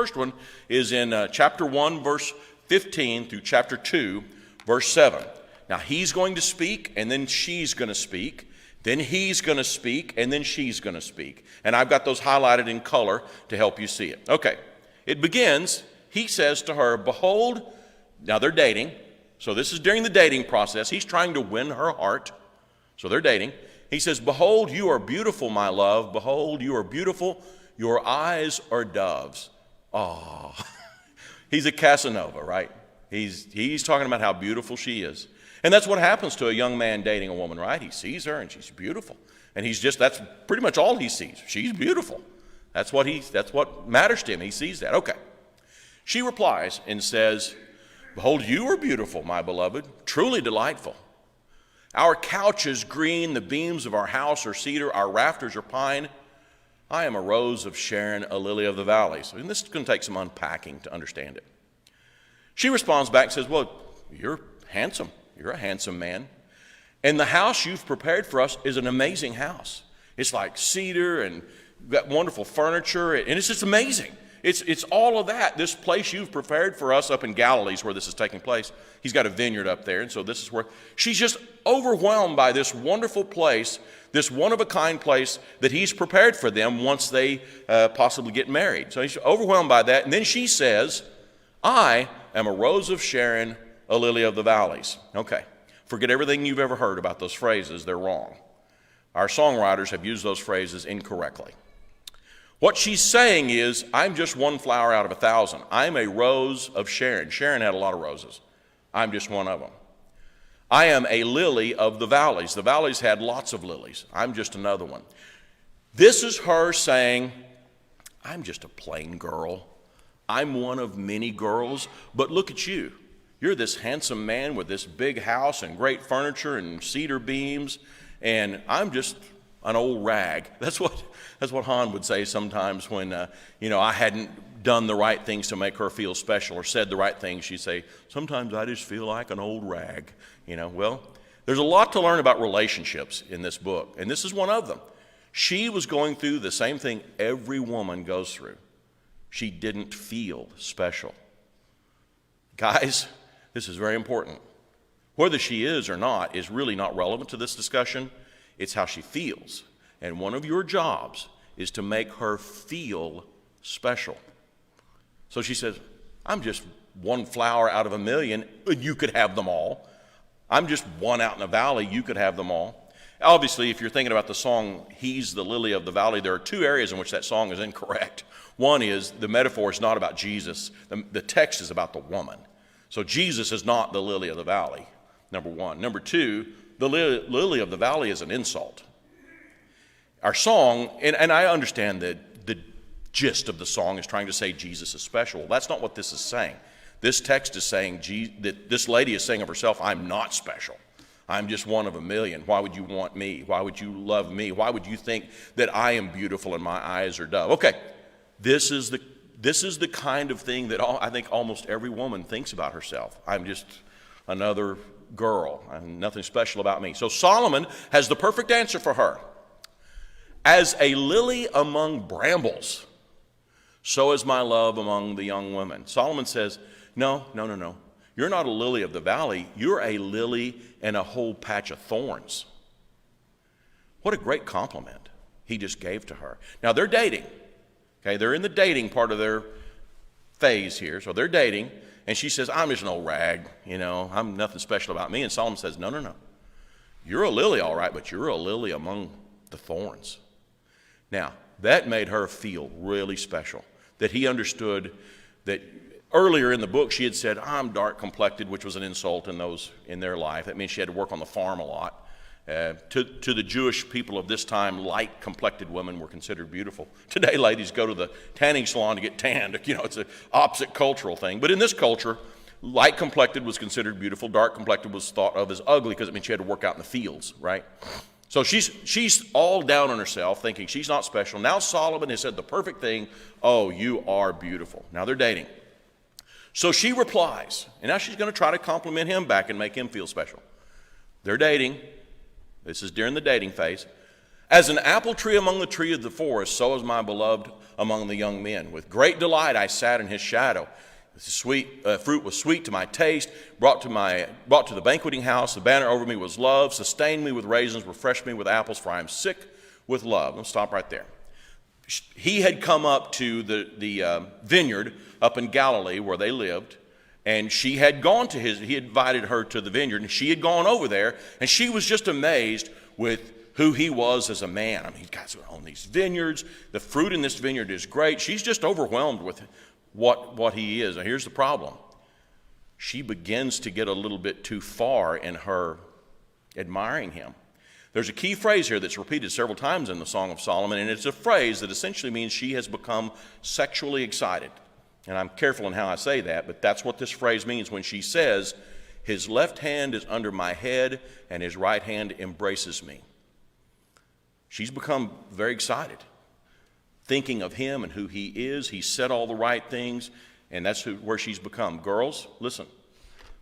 first one is in chapter 1, verse 15 through chapter 2, verse 7. Now, he's going to speak, and then she's going to speak. Then he's going to speak, and then she's going to speak. And I've got those highlighted in color to help you see it. Okay, it begins, he says to her, behold, now they're dating. So this is during the dating process. He's trying to win her heart. So they're dating. He says, behold, you are beautiful, my love. Behold, you are beautiful. Your eyes are doves. Oh, he's a Casanova, right? He's talking about how beautiful she is. And that's what happens to a young man dating a woman, right? He sees her and she's beautiful. And that's pretty much all he sees. She's beautiful. That's what matters to him. He sees that. Okay. She replies and says, behold, you are beautiful, my beloved, truly delightful. Our couch is green, the beams of our house are cedar, our rafters are pine. I am a rose of Sharon, a lily of the valleys. And this is going to take some unpacking to understand it. She responds back and says, well, you're handsome. You're a handsome man. And the house you've prepared for us is an amazing house. It's like cedar and got wonderful furniture, and it's just amazing. It's all of that. This place you've prepared for us up in Galilee is where this is taking place. He's got a vineyard up there, and so this is where she's just overwhelmed by this wonderful place, this one-of-a-kind place that he's prepared for them once they possibly get married. So he's overwhelmed by that, and then she says, I am a rose of Sharon, a lily of the valleys. Okay, forget everything you've ever heard about those phrases. They're wrong. Our songwriters have used those phrases incorrectly. What she's saying is, I'm just one flower out of 1,000. I'm a rose of Sharon. Sharon had a lot of roses. I'm just one of them. I am a lily of the valleys. The valleys had lots of lilies. I'm just another one. This is her saying, I'm just a plain girl. I'm one of many girls, but look at you. You're this handsome man with this big house and great furniture and cedar beams, and I'm just an old rag. That's what Han would say sometimes when I hadn't done the right things to make her feel special or said the right things. She'd say, sometimes I just feel like an old rag. Well, there's a lot to learn about relationships in this book, and this is one of them. She was going through the same thing every woman goes through. She didn't feel special. Guys, this is very important. Whether she is or not is really not relevant to this discussion. It's how she feels. And one of your jobs is to make her feel special. So she says, I'm just one flower out of 1,000,000, and you could have them all. I'm just one out in the valley, you could have them all. Obviously, if you're thinking about the song, He's the Lily of the Valley, there are two areas in which that song is incorrect. One is the metaphor is not about Jesus. The text is about the woman. So Jesus is not the lily of the valley, number one. Number two, the lily of the valley is an insult. Our song, and I understand that the gist of the song is trying to say Jesus is special. Well, that's not what this is saying. This text is saying that this lady is saying of herself, I'm not special. I'm just one of 1,000,000. Why would you want me? Why would you love me? Why would you think that I am beautiful and my eyes are dove? Okay, this is the kind of thing that I think almost every woman thinks about herself. I'm just another girl. Nothing special about me. So Solomon has the perfect answer for her. As a lily among brambles, so is my love among the young women. Solomon says, no. You're not a lily of the valley. You're a lily in a whole patch of thorns. What a great compliment he just gave to her. Now, they're dating. Okay, they're in the dating part of their phase here. So they're dating, and she says, I'm just an old rag. I'm nothing special about me. And Solomon says, no. You're a lily, all right, but you're a lily among the thorns. Now, that made her feel really special, that he understood that earlier in the book she had said, I'm dark complected, which was an insult in their life. That means she had to work on the farm a lot. To the Jewish people of this time, light complected women were considered beautiful. Today, ladies go to the tanning salon to get tanned. It's an opposite cultural thing. But in this culture, light complected was considered beautiful. Dark complected was thought of as ugly because it means she had to work out in the fields, right? So she's all down on herself, thinking she's not special. Now Solomon has said the perfect thing. Oh, you are beautiful. Now they're dating. So she replies, and now she's going to try to compliment him back and make him feel special. They're dating. This is during the dating phase. As an apple tree among the trees of the forest, so is my beloved among the young men. With great delight I sat in his shadow. The fruit was sweet to my taste, brought to the banqueting house. The banner over me was love, sustained me with raisins, refreshed me with apples, for I am sick with love. Let's stop right there. He had come up to the vineyard up in Galilee where they lived, and she had gone to he invited her to the vineyard, and she had gone over there, and she was just amazed with who he was as a man. I mean, guys own these vineyards. The fruit in this vineyard is great. She's just overwhelmed with what he is. And here's the problem. She begins to get a little bit too far in her admiring him. There's a key phrase here that's repeated several times in the Song of Solomon, and it's a phrase that essentially means she has become sexually excited. And I'm careful in how I say that, but that's what this phrase means when she says, his left hand is under my head and his right hand embraces me. She's become very excited, thinking of him and who he is. He said all the right things, and that's where she's become. Girls, listen,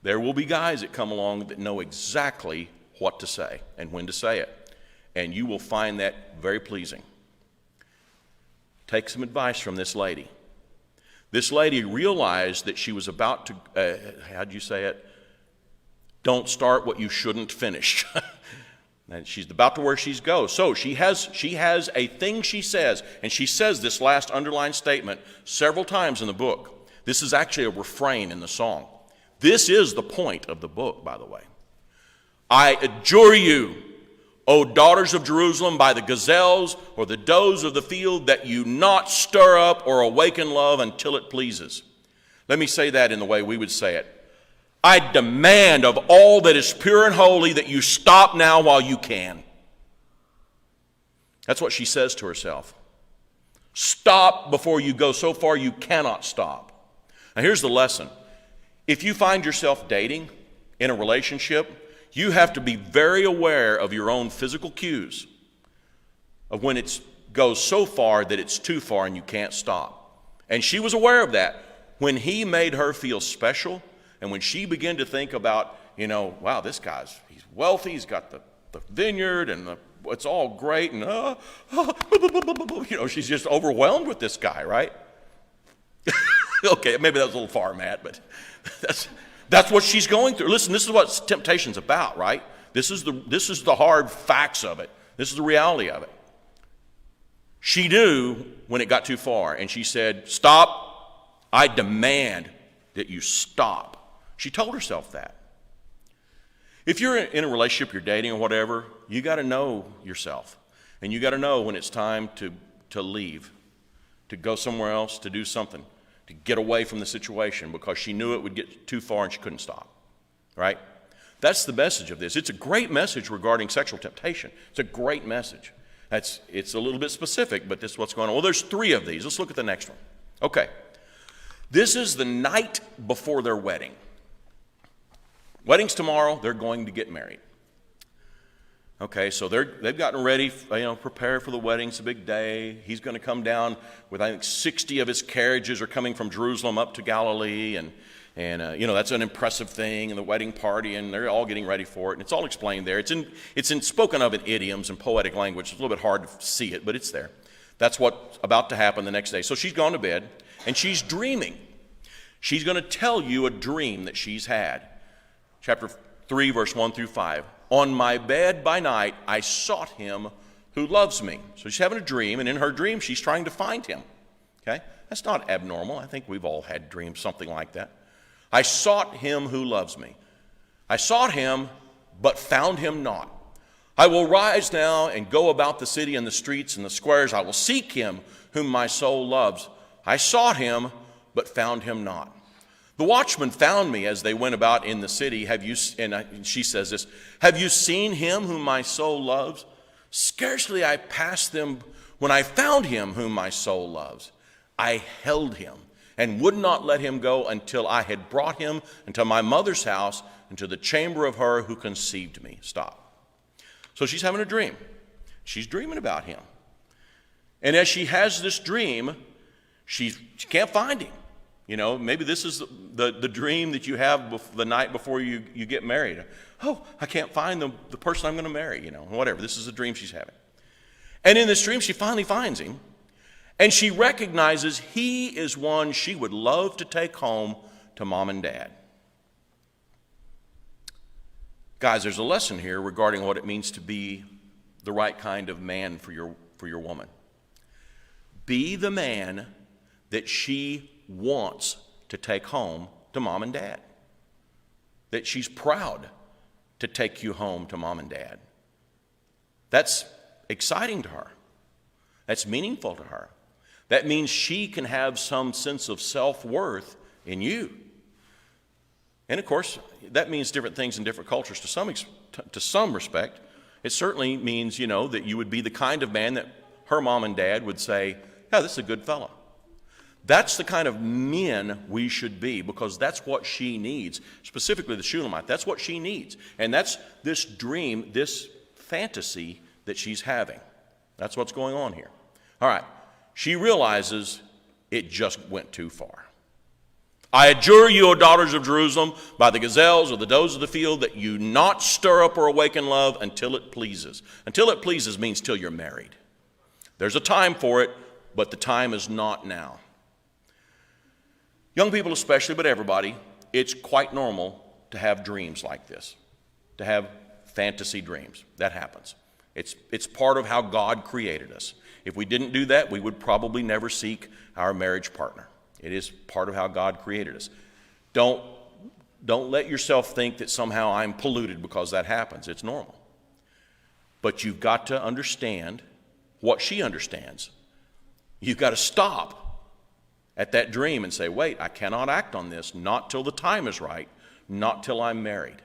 there will be guys that come along that know exactly what to say and when to say it, and you will find that very pleasing. Take some advice from this lady. This lady realized that she was about to, how'd you say it? Don't start what you shouldn't finish. And she's about to where she's go. So she has a thing she says, and she says this last underlined statement several times in the book. This is actually a refrain in the song. This is the point of the book, by the way. I adjure you, O daughters of Jerusalem, by the gazelles or the does of the field, that you not stir up or awaken love until it pleases. Let me say that in the way we would say it. I demand of all that is pure and holy that you stop now while you can. That's what she says to herself. Stop before you go so far you cannot stop. Now here's the lesson. If you find yourself dating in a relationship, you have to be very aware of your own physical cues of when it goes so far that it's too far and you can't stop. And she was aware of that. When he made her feel special, and when she began to think about, wow, this he's wealthy, he's got the vineyard, and it's all great, and she's just overwhelmed with this guy, right? Okay, maybe that was a little far, Matt, but that's what she's going through. Listen, this is what temptation's about, right? This is the hard facts of it. This is the reality of it. She knew when it got too far, and she said, stop, I demand that you stop. She told herself that. If you're in a relationship, you're dating or whatever, you got to know yourself. And you got to know when it's time to leave, to go somewhere else, to do something, to get away from the situation, because she knew it would get too far and she couldn't stop. Right? That's the message of this. It's a great message regarding sexual temptation. It's a great message. It's a little bit specific, but this is what's going on. Well, there's 3 of these. Let's look at the next one. Okay. This is the night before their wedding. Wedding's tomorrow. They're going to get married. Okay, so they've gotten ready, prepared for the wedding. It's a big day. He's going to come down with, I think, 60 of his carriages are coming from Jerusalem up to Galilee, and that's an impressive thing, and the wedding party, and they're all getting ready for it, and it's all explained there. It's spoken of in idioms and poetic language. It's a little bit hard to see it, but it's there. That's what's about to happen the next day. So she's gone to bed, and she's dreaming. She's going to tell you a dream that she's had. Chapter 3, verse 1 through 5. On my bed by night, I sought him who loves me. So she's having a dream, and in her dream, she's trying to find him. Okay? That's not abnormal. I think we've all had dreams, something like that. I sought him who loves me. I sought him, but found him not. I will rise now and go about the city and the streets and the squares. I will seek him whom my soul loves. I sought him, but found him not. The watchmen found me as they went about in the city. She says this, have you seen him whom my soul loves? Scarcely I passed them when I found him whom my soul loves. I held him and would not let him go until I had brought him into my mother's house, into the chamber of her who conceived me. Stop. So she's having a dream. She's dreaming about him. And as she has this dream, she can't find him. Maybe this is the dream that you have the night before you get married. Oh, I can't find the person I'm going to marry, whatever. This is a dream she's having. And in this dream, she finally finds him, and she recognizes he is one she would love to take home to mom and dad. Guys, there's a lesson here regarding what it means to be the right kind of man for your woman. Be the man that she wants to take home to mom and dad. That she's proud to take you home to mom and dad. That's exciting to her. That's meaningful to her. That means she can have some sense of self-worth in you. And of course, that means different things in different cultures to some respect. It certainly means, that you would be the kind of man that her mom and dad would say, yeah, this is a good fellow. That's the kind of men we should be, because that's what she needs, specifically the Shulamite. That's what she needs. And that's this dream, this fantasy that she's having. That's what's going on here. All right. She realizes it just went too far. I adjure you, O daughters of Jerusalem, by the gazelles or the does of the field, that you not stir up or awaken love until it pleases. Until it pleases means till you're married. There's a time for it, but the time is not now. Young people especially, but everybody, it's quite normal to have dreams like this, to have fantasy dreams. That happens. It's part of how God created us. If we didn't do that, we would probably never seek our marriage partner. It is part of how God created us. Don't let yourself think that somehow I'm polluted because that happens. It's normal. But you've got to understand what she understands. You've got to stop at that dream and say, wait, I cannot act on this, not till the time is right, not till I'm married.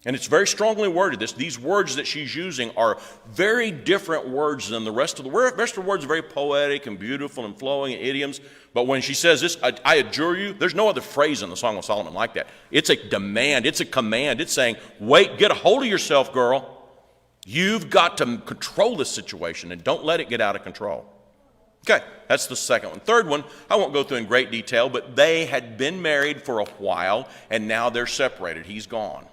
And it's very strongly worded. These words that she's using are very different words than the rest of the words. The rest of the words are very poetic and beautiful and flowing and idioms. But when she says this, I adjure you, there's no other phrase in the Song of Solomon like that. It's a demand. It's a command. It's saying, wait, get a hold of yourself, girl. You've got to control this situation and don't let it get out of control. Okay, that's the second one. Third one, I won't go through in great detail, but they had been married for a while, and now they're separated. He's gone.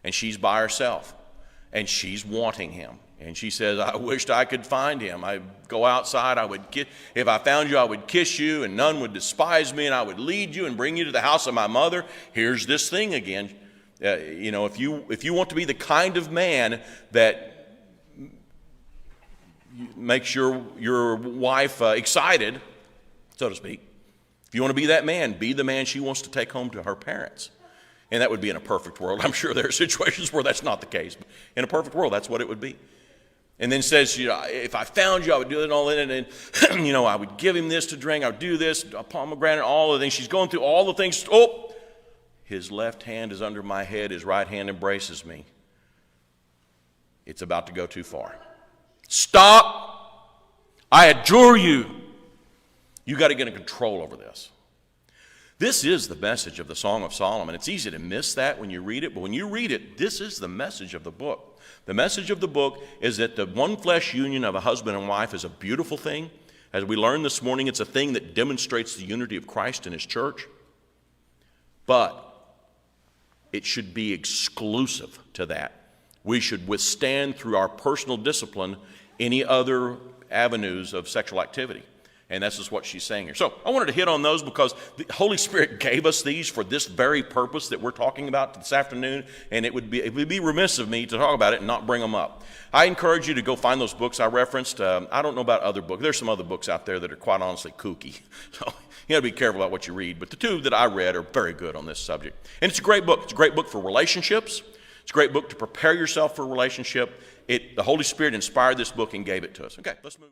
And she's by herself, and she's wanting him. And she says, I wished I could find him. I'd go outside, if I found you, I would kiss you, and none would despise me, and I would lead you and bring you to the house of my mother. Here's this thing again. If you want to be the kind of man that makes your wife excited, so to speak, if you want to be that man, be the man she wants to take home to her parents. And that would be in a perfect world. I'm sure there are situations where that's not the case. But in a perfect world, that's what it would be. And then says, if I found you, I would do it and all that. And, I would give him this to drink. I would do this, a pomegranate, all the things. She's going through all the things. Oh, his left hand is under my head. His right hand embraces me. It's about to go too far. Stop. I adjure you. You got to get in control over this. This is the message of the Song of Solomon. It's easy to miss that when you read it, but when you read it, this is the message of the book. The message of the book is that the one flesh union of a husband and wife is a beautiful thing. As we learned this morning, it's a thing that demonstrates the unity of Christ and his church. But it should be exclusive to that. We should withstand through our personal discipline any other avenues of sexual activity. And this is what she's saying here. So I wanted to hit on those because the Holy Spirit gave us these for this very purpose that we're talking about this afternoon, and it would be remiss of me to talk about it and not bring them up. I encourage you to go find those books I referenced. I don't know about other books. There's some other books out there that are quite honestly kooky. So you got to be careful about what you read. But the two that I read are very good on this subject. And it's a great book. It's a great book for relationships. It's a great book to prepare yourself for a relationship. The Holy Spirit inspired this book and gave it to us. Okay, let's move.